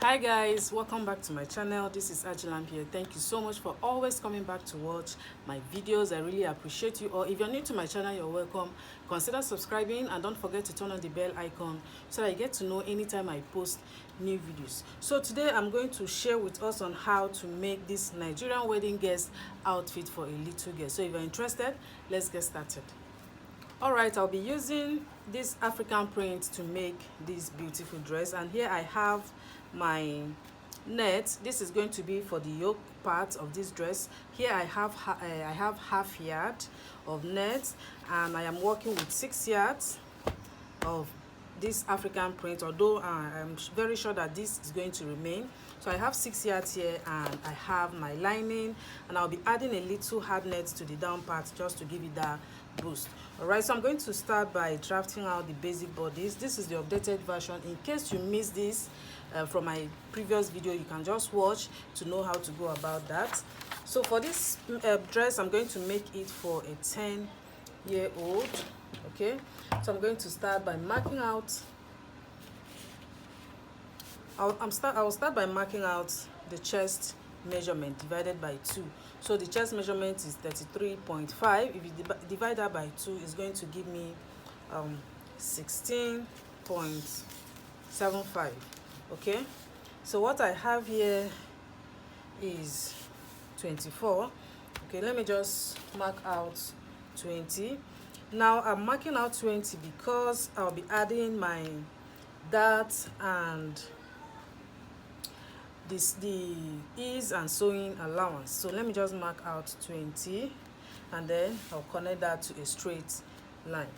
Hi guys, welcome back to my channel. This is Ajilam here. Thank you so much for always coming back to watch my videos. I really appreciate you all. If you're new to my channel, you're welcome. Consider subscribing and don't forget to turn on the bell icon so that you get to know anytime I post new videos. So today I'm going to share with us on how to make this Nigerian wedding guest outfit for a little girl. So if you're interested, let's get started. Alright, I'll be using this African print to make this beautiful dress, and here I have my net. This is going to be for the yoke part of this dress. Here I have half yard of net, and I am working with 6 yards of this African print, although I'm very sure that this is going to remain. So I have 6 yards here, and I have my lining, and I'll be adding a little hard net to the down part just to give it that boost. All right, so I'm going to start by drafting out the basic bodice. This is the updated version. In case you missed this from my previous video, you can just watch to know how to go about that. So for this dress, I'm going to make it for a 10-year-old. Okay, so I'm going to start by marking out. I'll start by marking out the chest measurement divided by 2. So the chest measurement is 33.5. If you divide that by 2, it's going to give me 16.75. okay, so what I have here is 24. Okay, let me just mark out 20. Now I'm marking out 20 because I'll be adding my dart and the ease and sewing allowance. So let me just mark out 20, and then I'll connect that to a straight line.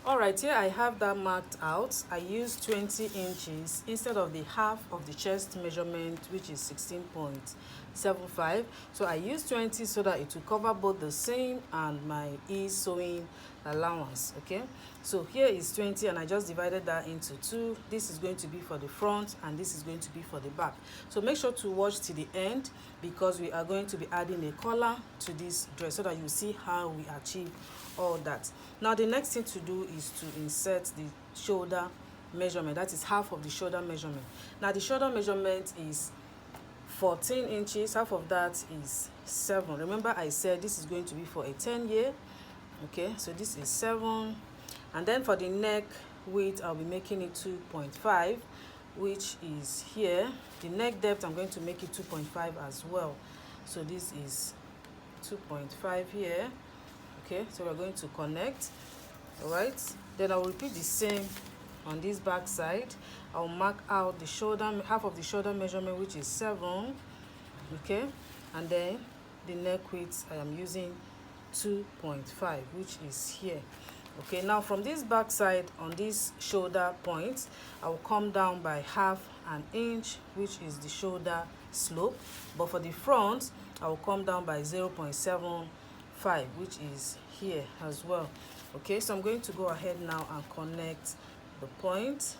Alright, here I have that marked out. I used 20 inches instead of the half of the chest measurement, which is 16.75. So I used 20 so that it will cover both the seam and my ease sewing allowance. Okay, so here is 20, and I just divided that into 2. This is going to be for the front, and this is going to be for the back. So make sure to watch to the end, because we are going to be adding a collar to this dress so that you see how we achieve all that. Now the next thing to do is to insert the shoulder measurement. That is half of the shoulder measurement. Now the shoulder measurement is 14 inches. Half of that is 7. Remember I said this is going to be for a 10-year. Okay, so this is 7. And then for the neck width, I'll be making it 2.5, which is here. The neck depth, I'm going to make it 2.5 as well. So this is 2.5 here. Okay, so we're going to connect. All right, then I'll repeat the same on this back side. I'll mark out the shoulder, half of the shoulder measurement, which is 7. Okay, and then the neck width, I am using 2.5, which is here. Okay, now from this back side on this shoulder point, I will come down by half an inch, which is the shoulder slope. But for the front, I will come down by 0.75, which is here as well. Okay, so I'm going to go ahead now and connect the point.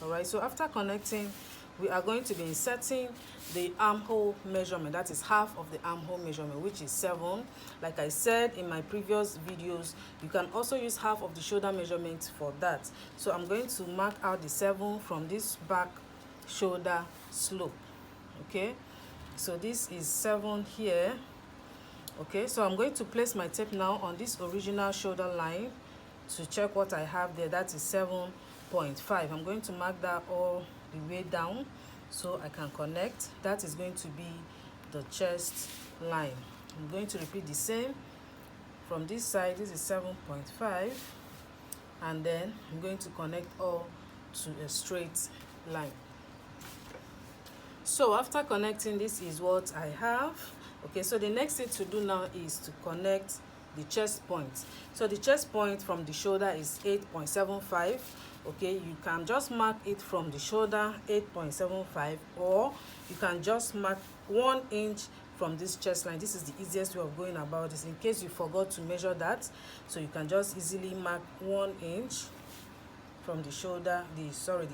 All right, so after connecting, we are going to be inserting the armhole measurement. That is half of the armhole measurement, which is 7. Like I said in my previous videos, you can also use half of the shoulder measurement for that. So I'm going to mark out the 7 from this back shoulder slope. Okay, so this is 7 here. Okay, so I'm going to place my tape now on this original shoulder line to check what I have there. That is 7.5. I'm going to mark that all the way down so I can connect. That is going to be the chest line. I'm going to repeat the same from this side. This is 7.5, and then I'm going to connect all to a straight line. So after connecting, this is what I have. Okay, so the next thing to do now is to connect the chest point. So the chest point from the shoulder is 8.75. okay, you can just mark it from the shoulder 8.75, or you can just mark 1 inch from this chest line. This is the easiest way of going about this in case you forgot to measure that. So you can just easily mark 1 inch from the shoulder, the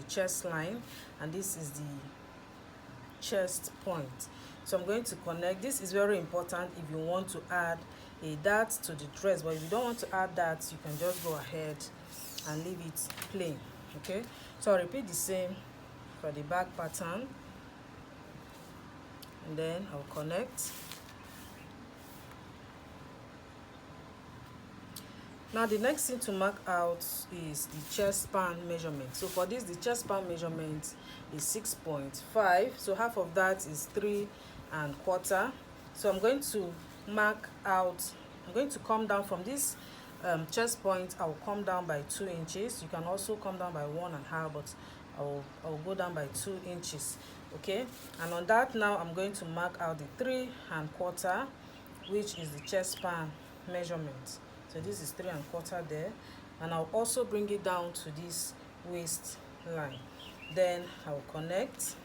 chest line, and this is the chest point. So I'm going to connect. This is very important if you want to add a dart to the dress, but if you don't want to add that, you can just go ahead and leave it plain. Okay, so I'll repeat the same for the back pattern, and then I'll connect. Now the next thing to mark out is the chest span measurement. So for this, the chest span measurement is 6.5, so half of that is 3¼ So I'm going to mark out, I'm going to come down from this chest point. I will come down by 2 inches. You can also come down by 1½, but I will go down by 2 inches. Okay, and on that, now I'm going to mark out the 3¼ which is the chest span measurement. So this is 3¼ there, and I'll also bring it down to this waist line. Then I'll connect.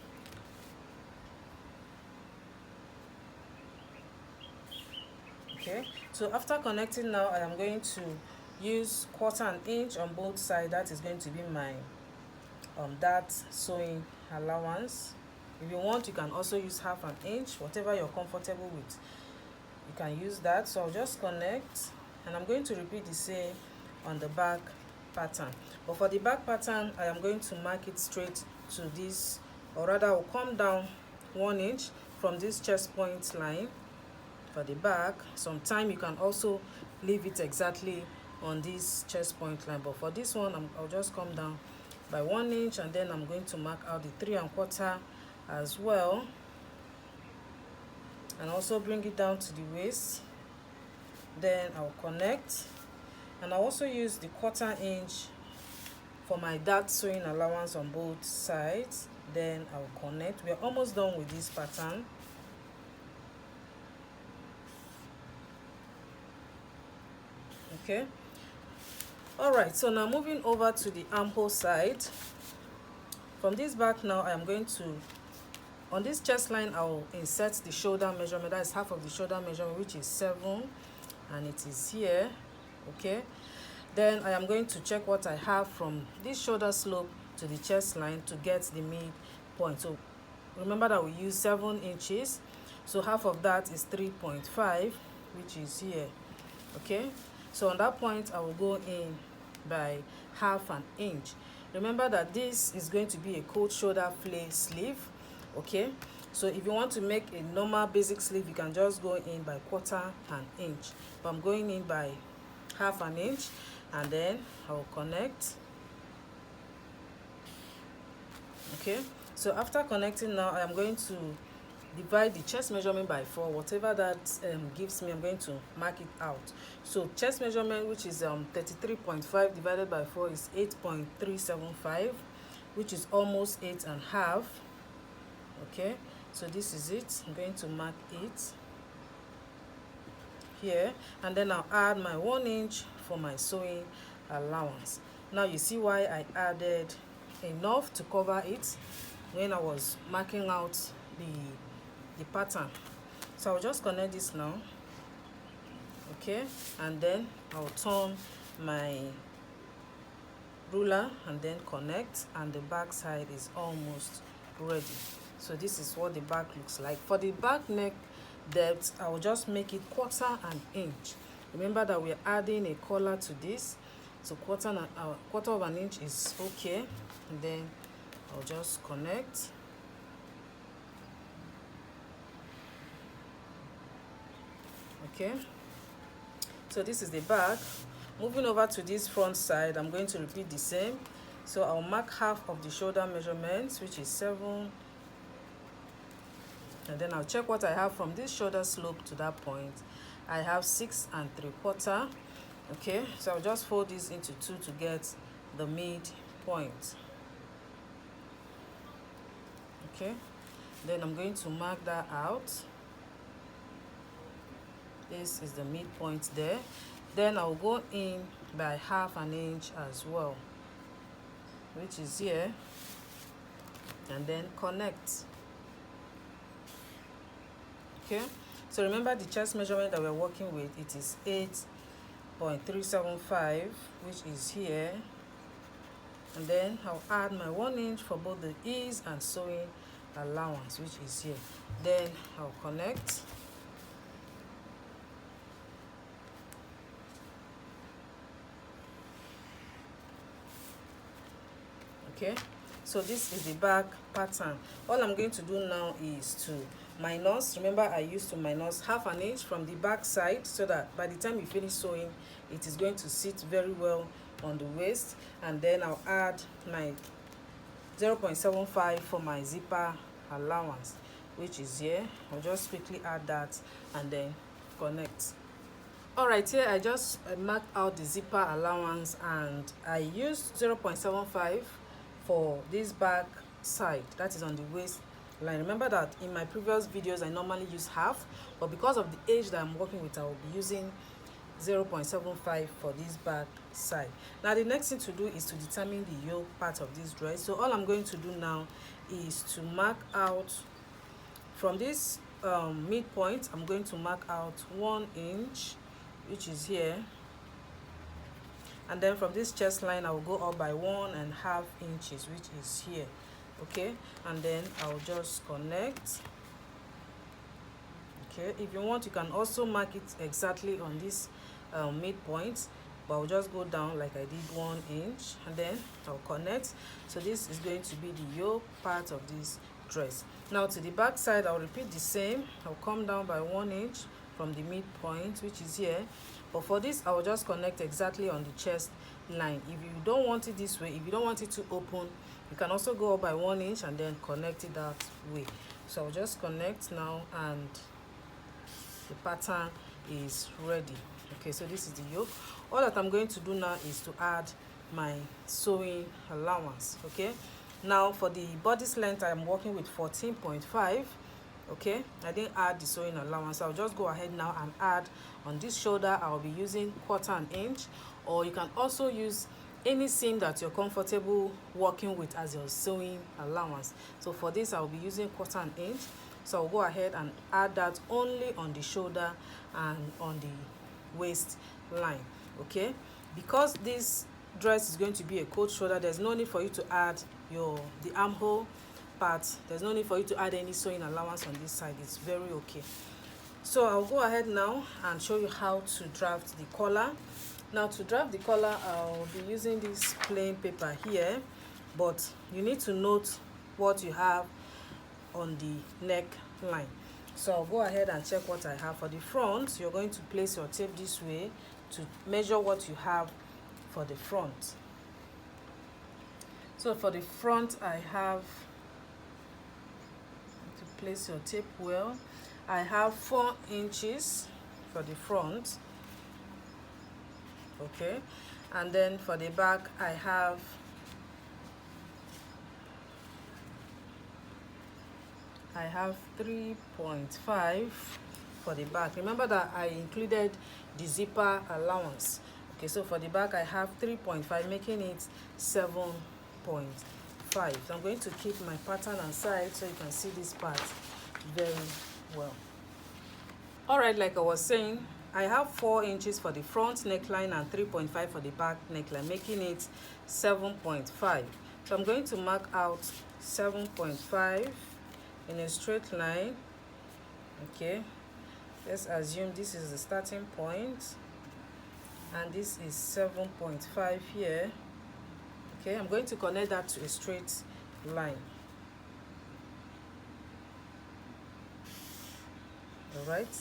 Okay, so after connecting, now I am going to use 1/4 inch on both sides. That is going to be my dart sewing allowance. If you want, you can also use 1/2 inch, whatever you're comfortable with, you can use that. So I'll just connect, and I'm going to repeat the same on the back pattern. But for the back pattern, I am going to mark it straight to this, or rather I'll come down 1 inch from this chest point line for the back. Sometimes you can also leave it exactly on this chest point line, but for this one, I'll just come down by 1 inch, and then I'm going to mark out the 3¼ as well, and also bring it down to the waist. Then I'll connect, and I'll also use the 1/4 inch for my dart sewing allowance on both sides. Then I'll connect. We're almost done with this pattern. Okay, all right, so now moving over to the armhole side. From this back, now I am going to, on this chest line, I'll insert the shoulder measurement. That is half of the shoulder measurement, which is 7, and it is here. Okay, then I am going to check what I have from this shoulder slope to the chest line to get the midpoint. So remember that we use 7 inches, so half of that is 3.5, which is here. Okay, so on that point, I will go in by 1/2 inch. Remember that this is going to be a cold shoulder flare sleeve. Okay, so if you want to make a normal basic sleeve, you can just go in by 1/4 inch, but I'm going in by 1/2 inch, and then I'll connect. Okay, so after connecting, now I am going to divide the chest measurement by 4. Whatever that gives me, I'm going to mark it out. So chest measurement, which is 33.5 divided by 4, is 8.375, which is almost 8½. Okay, so this is it. I'm going to mark it here, and then I'll add my 1 inch for my sewing allowance. Now you see why I added enough to cover it when I was marking out the pattern. So I'll just connect this now. Okay, and then I'll turn my ruler and then connect, and the back side is almost ready. So this is what the back looks like. For the back neck depth, I will just make it 1/4 inch. Remember that we're adding a collar to this, so 1/4 inch is okay. And then I'll just connect. Okay, so this is the back. Moving over to this front side, I'm going to repeat the same. So I'll mark half of the shoulder measurements, which is 7, and then I'll check what I have from this shoulder slope to that point. I have 6¾ Okay, so I'll just fold this into 2 to get the midpoint. Okay, then I'm going to mark that out. This is the midpoint there. Then I'll go in by 1/2 inch as well, which is here, and then connect. Okay, so remember the chest measurement that we're working with, it is 8.375, which is here, and then I'll add my 1 inch for both the ease and sewing allowance, which is here. Then I'll connect. Okay, so this is the back pattern. All I'm going to do now is to minus. Remember, I used to minus half an inch from the back side, so that by the time you finish sewing, it is going to sit very well on the waist. And then I'll add my 0.75 for my zipper allowance, which is here. I'll just quickly add that and then connect. All right, here I just marked out the zipper allowance, and I used 0.75 for this back side, that is on the waist line. Remember that in my previous videos I normally use half, but because of the age that I'm working with, I will be using 0.75 for this back side. Now the next thing to do is to determine the yoke part of this dress. So all I'm going to do now is to mark out from this midpoint. I'm going to mark out 1 inch, which is here, and then from this chest line I will go up by 1.5 inches, which is here. Okay, and then I'll just connect. Okay, if you want, you can also mark it exactly on this midpoint, but I'll just go down like I did 1 inch, and then I'll connect. So this is going to be the yoke part of this dress. Now to the back side, I'll repeat the same. I'll come down by 1 inch from the midpoint, which is here, but for this I will just connect exactly on the chest line. If you don't want it this way, if you don't want it to open, you can also go up by 1 inch and then connect it that way. So I'll just connect now, and the pattern is ready. Okay, so this is the yoke. All that I'm going to do now is to add my sewing allowance. Okay, now for the bodice length, I'm working with 14.5. okay, I didn't add the sewing allowance. I'll just go ahead now and add on this shoulder. I'll be using 1/4 inch, or you can also use any seam that you're comfortable working with as your sewing allowance. So for this I'll be using 1/4 inch. So I'll go ahead and add that only on the shoulder and on the waist line. Okay, because this dress is going to be a coat shoulder, there's no need for you to add the armhole part. There's no need for you to add any sewing allowance on this side. It's very okay. So I'll go ahead now and show you how to draft the collar. Now to draft the collar, I'll be using this plain paper here, but you need to note what you have on the neckline. So I'll go ahead and check what I have. For the front, you're going to place your tape this way to measure what you have for the front. So for the front, I have to place your tape well. I have 4 inches for the front. Okay, and then for the back I have 3.5 for the back. Remember that I included the zipper allowance. Okay, so for the back I have 3.5, making it 7.5. So I'm going to keep my pattern aside so you can see this part very well. All right, like I was saying, I have 4 inches for the front neckline and 3.5 for the back neckline, making it 7.5. So I'm going to mark out 7.5 in a straight line. Okay, let's assume this is the starting point, and this is 7.5 here. Okay, I'm going to connect that to a straight line. All right,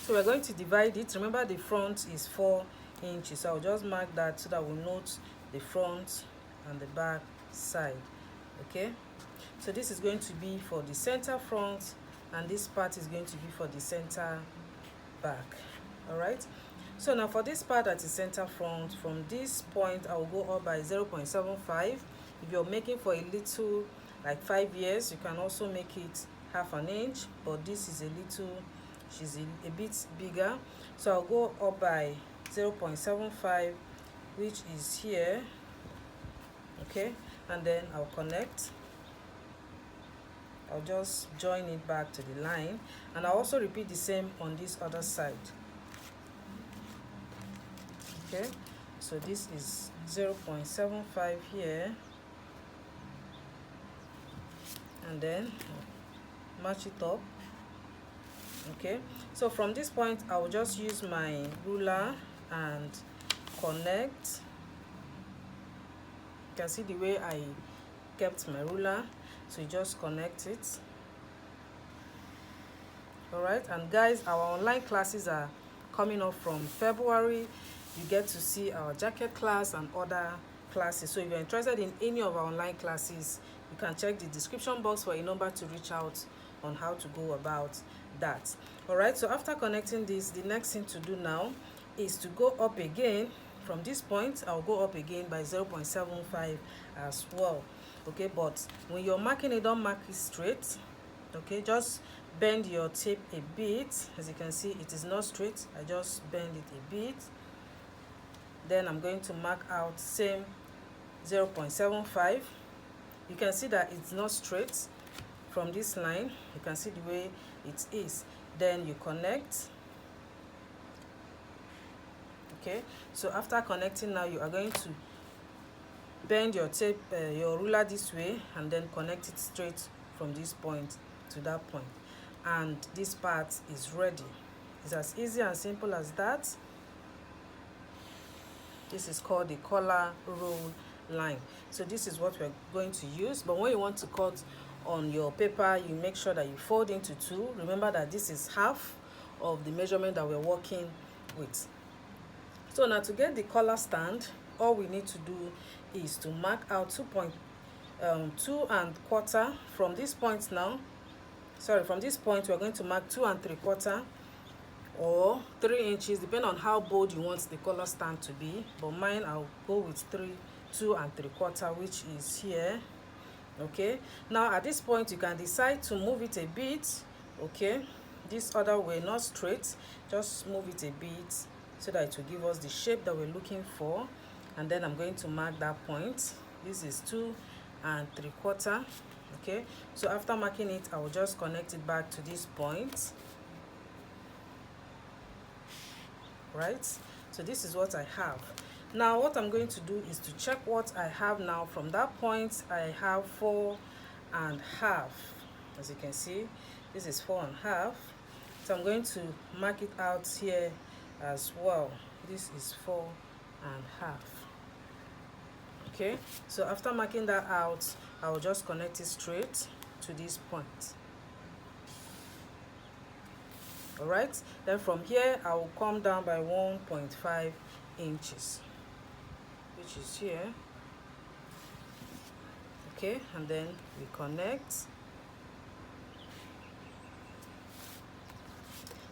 so we're going to divide it. Remember, the front is 4 inches, so I'll just mark that so that we'll note the front and the back side. Okay, so this is going to be for the center front, and this part is going to be for the center back. All right, so now for this part that is center front, from this point I will go up by 0.75. If you're making for a little, like 5 years, you can also make it half an inch, but this is a little, she's a bit bigger, so I'll go up by 0.75, which is here. Okay, and then I'll connect. I'll just join it back to the line, and I'll also repeat the same on this other side. Okay, so this is 0.75 here, and then match it up. Okay, so from this point I will just use my ruler and connect. You can see the way I kept my ruler, so you just connect it. All right, and guys, our online classes are coming up from February. You get to see our jacket class and other classes. So if you're interested in any of our online classes, you can check the description box for a number to reach out on how to go about that. All right, so after connecting this, the next thing to do now is to go up again. From this point I'll go up again by 0.75 as well. Okay, but when you're marking it, don't mark it straight. Okay, just bend your tape a bit. As you can see, it is not straight. I just bend it a bit. Then I'm going to mark out same 0.75. You can see that it's not straight from this line. You can see the way it is. Then you connect. Okay, so after connecting now, you are going to bend your tape, your ruler this way, and then connect it straight from this point to that point, and this part is ready. It's as easy and simple as that. This is called the collar roll line. So this is what we're going to use, but when you want to cut on your paper, you make sure that you fold into two. Remember that this is half of the measurement that we're working with. So now to get the collar stand, all we need to do is to mark out 2 1/4 from this point now. Sorry, from this point we're going to mark 2 3/4 or 3 inches, depending on how bold you want the collar stand to be. But mine, I'll go with 2 3/4, which is here. Okay, now at this point you can decide to move it a bit. Okay, this other way, not straight, just move it a bit so that it will give us the shape that we're looking for. And then I'm going to mark that point. This is 2 3/4. Okay, so after marking it, I will just connect it back to this point. Right, so this is what I have. Now what I'm going to do is to check what I have now. From that point I have 4 1/2. As you can see, this is 4 1/2. So I'm going to mark it out here as well. This is 4 1/2. Okay, so after marking that out, I will just connect it straight to this point. All right, then from here I will come down by 1.5 inches, which is here. Okay, and then we connect.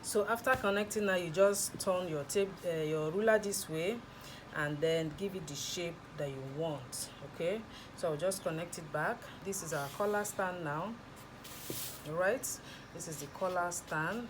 So after connecting now, you just turn your tape, your ruler this way, and then give it the shape that you want. Okay, so I'll just connect it back. This is our collar stand now. All right, this is the collar stand.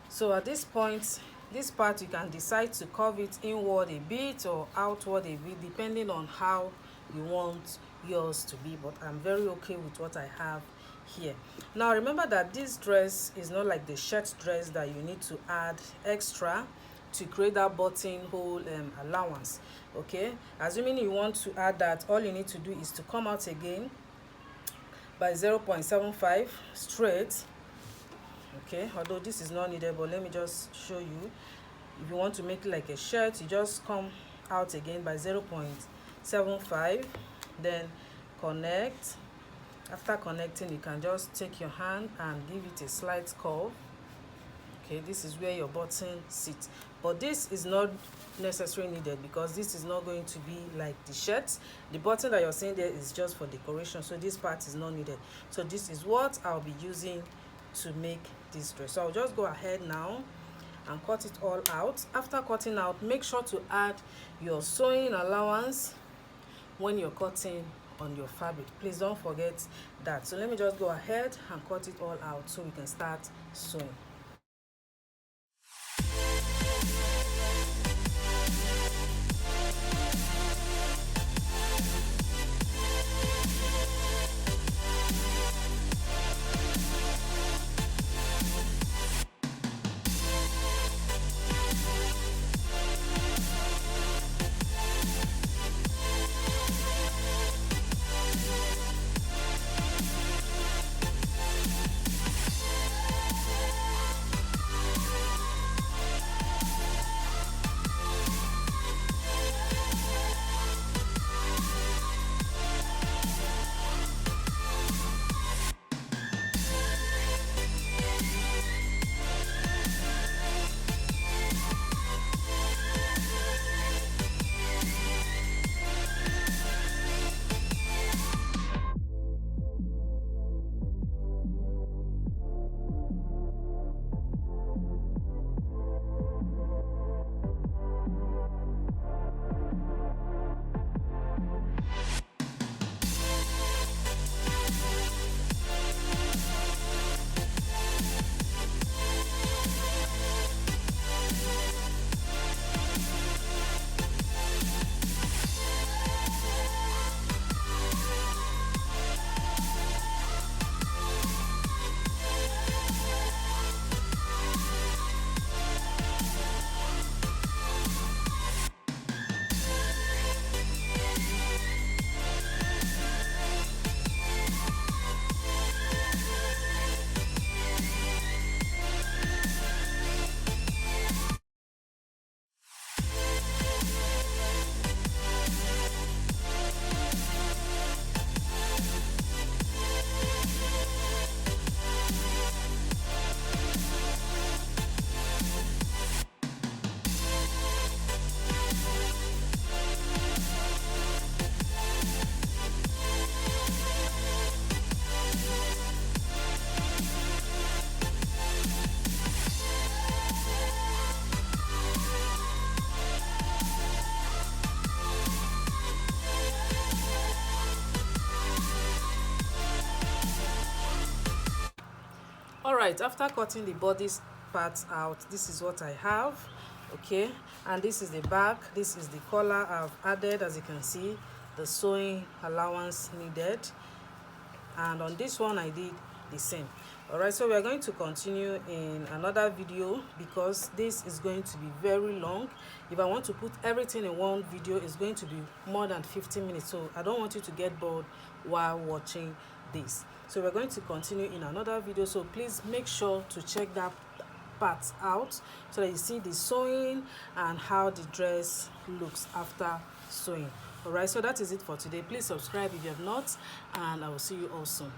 So at this point, this part you can decide to curve it inward a bit or outward a bit, depending on how you want yours to be, but I'm very okay with what I have here. Now remember that this dress is not like the shirt dress that you need to add extra to create that buttonhole allowance. Okay, assuming you want to add that, all you need to do is to come out again by 0.75 straight. Okay, although this is not needed, but let me just show you. If you want to make it like a shirt, you just come out again by 0.75, then connect. After connecting, you can just take your hand and give it a slight curve. Okay, this is where your button sits, but this is not necessarily needed because this is not going to be like the shirt. The button that you're seeing there is just for decoration, so this part is not needed. So this is what I'll be using to make this dress. So I'll just go ahead now and cut it all out. After cutting out, make sure to add your sewing allowance when you're cutting on your fabric. Please don't forget that. So let me just go ahead and cut it all out so we can start sewing. Alright, after cutting the bodice parts out, this is what I have. Okay, and this is the back, this is the collar. I've added, as you can see, the sewing allowance needed, and on this one I did the same. Alright, so we are going to continue in another video because this is going to be very long. If I want to put everything in one video, it's going to be more than 15 minutes, so I don't want you to get bored while watching this. So we're going to continue in another video, so please make sure to check that parts out so that you see the sewing and how the dress looks after sewing. All right, so that is it for today. Please subscribe if you have not, and I will see you all soon.